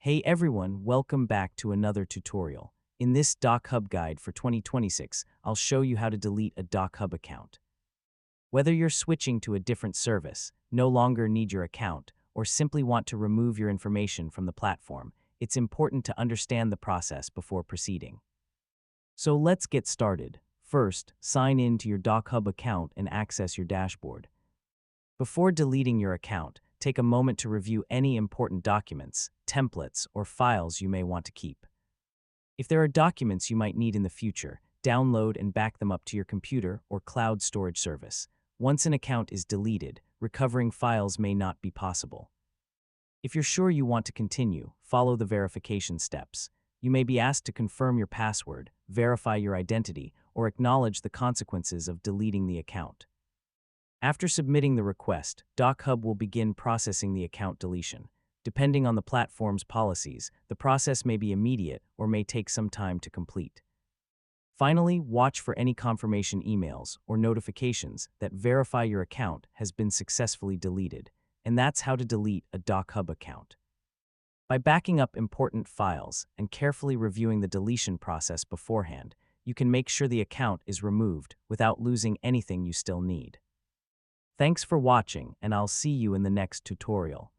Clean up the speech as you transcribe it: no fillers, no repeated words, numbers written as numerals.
Hey everyone, welcome back to another tutorial. In this DocHub guide for 2026, I'll show you how to delete a DocHub account. Whether you're switching to a different service, no longer need your account, or simply want to remove your information from the platform, it's important to understand the process before proceeding. So let's get started. First, sign in to your DocHub account and access your dashboard. Before deleting your account, take a moment to review any important documents, templates, or files you may want to keep. If there are documents you might need in the future, download and back them up to your computer or cloud storage service. Once an account is deleted, recovering files may not be possible. If you're sure you want to continue, follow the verification steps. You may be asked to confirm your password, verify your identity, or acknowledge the consequences of deleting the account. After submitting the request, DocHub will begin processing the account deletion. Depending on the platform's policies, the process may be immediate or may take some time to complete. Finally, watch for any confirmation emails or notifications that verify your account has been successfully deleted. And that's how to delete a DocHub account. By backing up important files and carefully reviewing the deletion process beforehand, you can make sure the account is removed without losing anything you still need. Thanks for watching, and I'll see you in the next tutorial.